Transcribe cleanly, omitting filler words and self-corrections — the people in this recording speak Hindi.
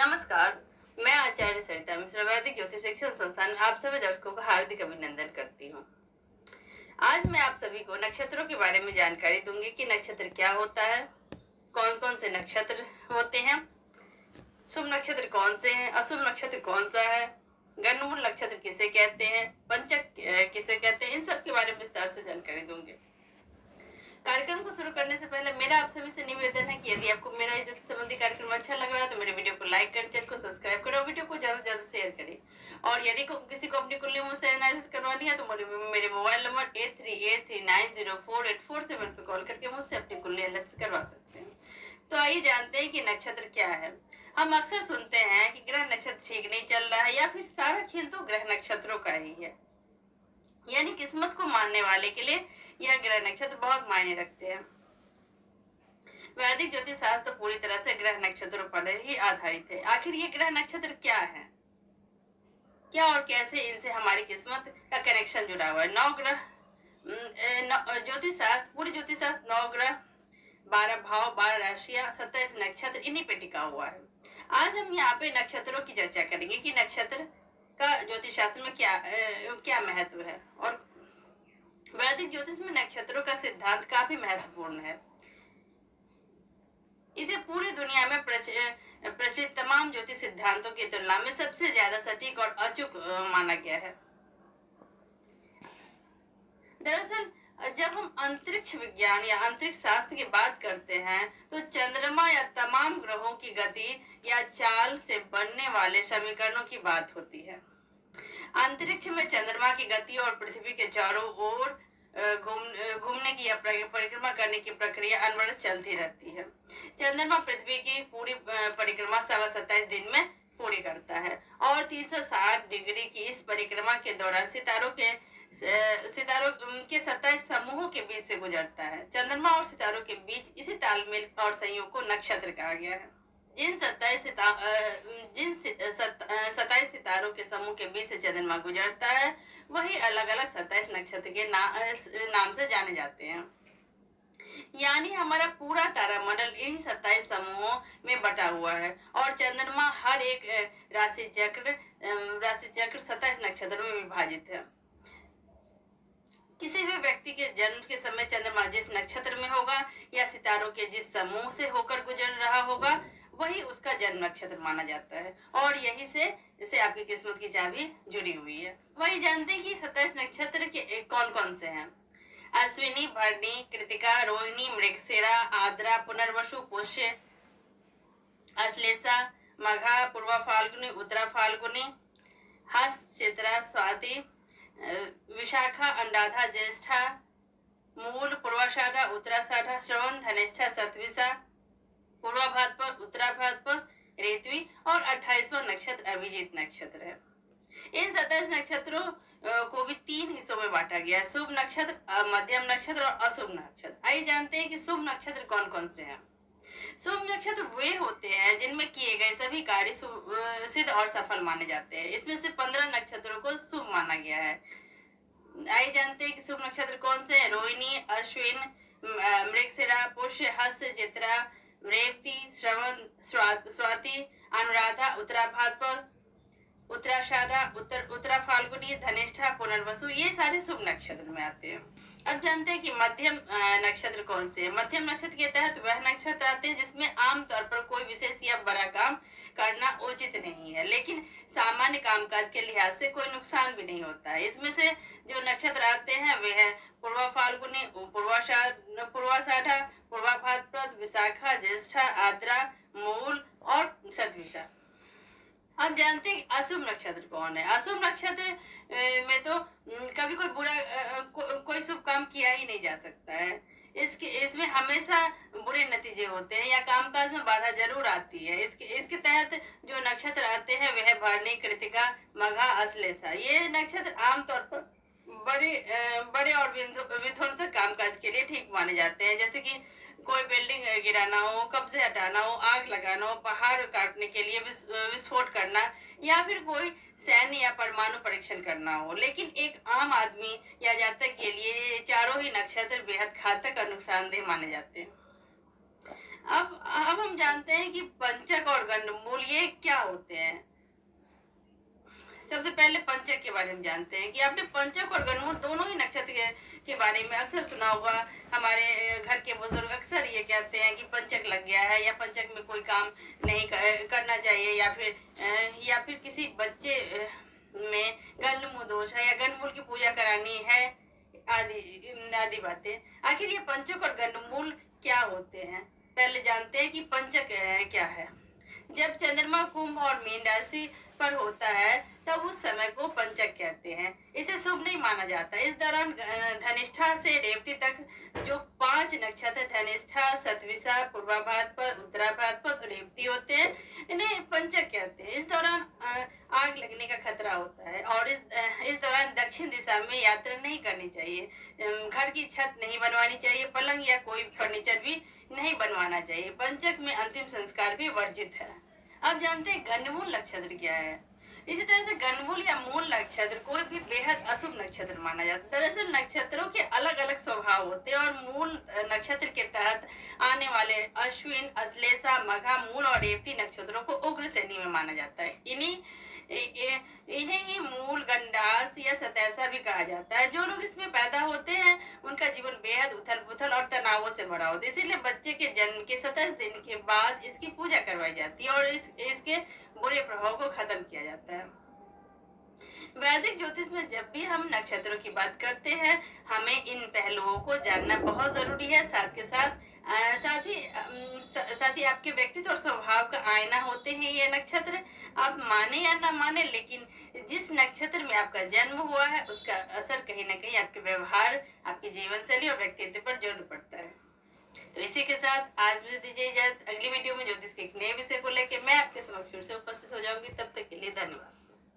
नमस्कार। मैं आचार्य सरिता मिश्रा वैदिक ज्योतिष शिक्षण संस्थान में आप सभी दर्शकों का हार्दिक अभिनंदन करती हूँ। आज मैं आप सभी को नक्षत्रों के बारे में जानकारी दूंगी कि नक्षत्र क्या होता है, कौन कौन से नक्षत्र होते हैं, शुभ नक्षत्र कौन से हैं, अशुभ नक्षत्र कौन सा है, गणमूल नक्षत्र किसे कहते हैं, पंचक किसे कहते हैं, इन सब के बारे में विस्तार से जानकारी दूंगी। कार्यक्रम को शुरू करने से पहले मेरा आप सभी से निवेदन है कि यदि आपको मेरा ज्योतिष संबंधी कार्यक्रम अच्छा लग रहा है तो मेरे वीडियो को लाइक करें, चैनल को सब्सक्राइब करें और वीडियो को ज्यादा से ज्यादा शेयर करें। और यदि किसी को अपनी कुंडली मुझसे एनालिसिस करवानी है तो मेरे मोबाइल नंबर 8383904847 पे कॉल करके मुझसे अपनी कुंडली एनालिसिस करवा सकते हैं। तो आइए जानते हैं कि नक्षत्र क्या है। हम अक्सर सुनते हैं कि ग्रह नक्षत्र ठीक नहीं चल रहा है या फिर सारा खेल तो ग्रह नक्षत्रों का ही है, यानी किस्मत को मानने वाले के लिए यह ग्रह नक्षत्र बहुत मायने रखते हैं। वैदिक ज्योतिष शास्त्र तो पूरी तरह से ग्रह नक्षत्रों पर ही आधारित है। आखिर ये ग्रह नक्षत्र क्या है, क्या और कैसे इनसे हमारी किस्मत का कनेक्शन जुड़ा हुआ है। 9 ग्रह ज्योतिष शास्त्र, पूरी ज्योतिष शास्त्र 9 ग्रह, 12 भाव, 12 राशियां, 27 नक्षत्र, इन्हीं पे टिका हुआ है। आज हम यहाँ पे नक्षत्रों की चर्चा करेंगे कि नक्षत्र का ज्योतिष शास्त्र में क्या महत्व है। और वैदिक ज्योतिष में नक्षत्रों का सिद्धांत काफी महत्वपूर्ण है। इसे पूरी दुनिया में प्रचलित तमाम ज्योतिष सिद्धांतों की तुलना में सबसे ज्यादा सटीक और अचूक माना गया है। दरअसल जब हम अंतरिक्ष विज्ञान या अंतरिक्ष शास्त्र की बात करते हैं तो चंद्रमा या तमाम ग्रहों की गति या चाल से बनने वाले समीकरणों की बात होती है। अंतरिक्ष में चंद्रमा की गति और पृथ्वी के चारों ओर घूमने की या परिक्रमा करने की प्रक्रिया अनवरत चलती रहती है। चंद्रमा पृथ्वी की पूरी परिक्रमा 27 दिन में पूरी करता है और 360 डिग्री की इस परिक्रमा के दौरान सितारों के 27 समूहों के बीच से गुजरता है। चंद्रमा और सितारों के बीच इसी तालमेल और संयोग को नक्षत्र कहा गया है। जिन 27 सितारों के समूह के बीच से चंद्रमा गुजरता है वही अलग अलग 27 नक्षत्र के नाम से जाने जाते हैं। यानी हमारा पूरा तारामंडल इन 27 समूहों में बटा हुआ है और चंद्रमा हर एक राशि चक्र 27 नक्षत्रों में विभाजित है। किसी भी व्यक्ति के जन्म के समय चंद्रमा जिस नक्षत्र में होगा या सितारों के जिस समूह से होकर गुजर रहा होगा वही उसका जन्म नक्षत्र माना जाता है और यही से आपकी किस्मत की चाबी जुड़ी हुई है। वही जानते हैं कि 27 नक्षत्र के कौन कौन से हैं। अश्विनी, भरणी, कृतिका, रोहिणी, मृगशिरा, आद्रा, पुनर्वसु, पुष्य, अश्लेषा, मघा, पूर्वा फाल्गुनी, उत्तरा फाल्गुनी, हस्त, चित्रा, स्वाति, विशाखा, अनुराधा, ज्येष्ठा, मूल, पूर्वाषाढ़ा, उत्तराषाढ़ा, श्रवण, धनिष्ठा, शतभिषा, पूर्वा भाद्रपद, उत्तरा भाद्रपद, रेतवी और 28वां नक्षत्र अभिजीत नक्षत्र है। इन 27 नक्षत्रों को भी 3 हिस्सों में बांटा गया है, शुभ नक्षत्र, मध्यम नक्षत्र और अशुभ नक्षत्र। आइए जानते हैं कि शुभ नक्षत्र कौन कौन से हैं। शुभ नक्षत्र वे होते हैं जिनमें किए गए सभी कार्य सिद्ध और सफल माने जाते हैं। इसमें से 15 नक्षत्रों को शुभ माना गया है। आइए जानते हैं कि शुभ नक्षत्र कौन से हैं। रोहिणी, अश्विन, मृगशिरा, पुष्य, हस्त, चित्रा, रेवती, श्रवण, स्वाति, अनुराधा, उत्तरा भाद्रपद, उत्तराषाढ़ा, उत्तरा फाल्गुनी, धनिष्ठा, पुनर्वसु, ये सारे शुभ नक्षत्र में आते हैं। अब जानते हैं कि मध्यम नक्षत्र कौन से हैं। मध्यम नक्षत्र के तहत वह नक्षत्र आते हैं जिसमें आमतौर पर कोई विशेष या बड़ा काम करना उचित नहीं है, लेकिन सामान्य कामकाज के लिहाज से कोई नुकसान भी नहीं होता है। इसमें से जो नक्षत्र आते हैं वे हैं पूर्वा फाल्गुनी, पूर्वाषाढ़ा, पूर्वा भाद्रपद, विशाखा, ज्येष्ठा, आद्रा, मूल और शतभिषा। अब जानते हैं अशुभ नक्षत्र कौन है। अशुभ नक्षत्र में तो कभी कोई शुभ काम किया ही नहीं जा सकता है। इसमें हमेशा बुरे नतीजे होते हैं या कामकाज में बाधा जरूर आती है। इसके तहत जो नक्षत्र आते हैं वह भरणी, कृतिका, मघा, अश्लेषा। ये नक्षत्र आमतौर पर बड़े और विध्वंसक कामकाज के लिए ठीक माने जाते हैं, जैसे कि कोई बिल्डिंग गिराना हो, कब्जे हटाना हो, आग लगाना हो, पहाड़ काटने के लिए विस्फोट करना या फिर कोई सैन्य या परमाणु परीक्षण करना हो। लेकिन एक आम आदमी या जातक के लिए ये चारों ही नक्षत्र बेहद घातक और नुकसानदेह माने जाते हैं। अब हम जानते हैं कि पंचक और गंडमूल ये क्या होते हैं। सबसे पहले पंचक के बारे में जानते हैं कि आपने पंचक और गंडमूल दोनों ही नक्षत्र के बारे में अक्सर सुना होगा। हमारे घर के बुजुर्ग अक्सर ये कहते हैं कि पंचक लग गया है, या पंचक में कोई काम नहीं करना चाहिए, या फिर किसी बच्चे में गंडमूल दोष है या गंडमूल की पूजा करानी है, आदि आदि बातें। आखिर ये पंचक और गंडमूल क्या होते हैं? पहले जानते हैं कि पंचक क्या है। जब चंद्रमा कुंभ और मीन राशि पर होता है तब उस समय को पंचक कहते हैं। इसे शुभ नहीं माना जाता। इस दौरान धनिष्ठा से रेवती तक जो 5 नक्षत्र धनिष्ठा, शतभिषा, पूर्वाभाद्र, उत्तराभाद्र, रेवती होते हैं, इन्हें पंचक कहते हैं। इस दौरान आग लगने का खतरा होता है और इस दौरान दक्षिण दिशा में यात्रा नहीं करनी चाहिए। घर की छत नहीं बनवानी चाहिए, पलंग या कोई फर्नीचर भी नहीं बनवाना चाहिए। पंचक में अंतिम संस्कार भी वर्जित है। अब जानते हैं गंडमूल नक्षत्र क्या है। इसी तरह से गंडमूल या मूल नक्षत्र कोई भी बेहद अशुभ नक्षत्र माना जाता है। दरअसल नक्षत्रों के अलग अलग स्वभाव होते हैं और मूल नक्षत्र के तहत आने वाले अश्विन, अश्लेषा, मघा, मूल और रेवती नक्षत्रों को उग्र श्रेणी में माना जाता है। इन्हें ही मूल, गंडास या सतैसा भी कहा जाता है। जो लोग इसमें पैदा होते हैं उनका जीवन बेहद उथल पुथल और तनावों से भरा होता है। इसीलिए बच्चे के जन्म के 27 दिन के बाद इसकी पूजा करवाई जाती है और इसके बुरे प्रभाव को खत्म किया जाता है। वैदिक ज्योतिष में जब भी हम नक्षत्रों की बात करते हैं, हमें इन पहलुओं को जानना बहुत जरूरी है। साथ ही आपके व्यक्तित्व और स्वभाव का आईना होते हैं ये नक्षत्र। आप माने या ना माने, लेकिन जिस नक्षत्र में आपका जन्म हुआ है उसका असर कहीं ना कहीं आपके व्यवहार, आपकी जीवन शैली और व्यक्तित्व पर जरूर पड़ता है। तो इसी के साथ आज मुझे दीजिए इजाजत। अगली वीडियो में ज्योतिष के एक नए विषय को लेकर मैं आपके समक्ष फिर से उपस्थित हो जाऊंगी। तब तक के लिए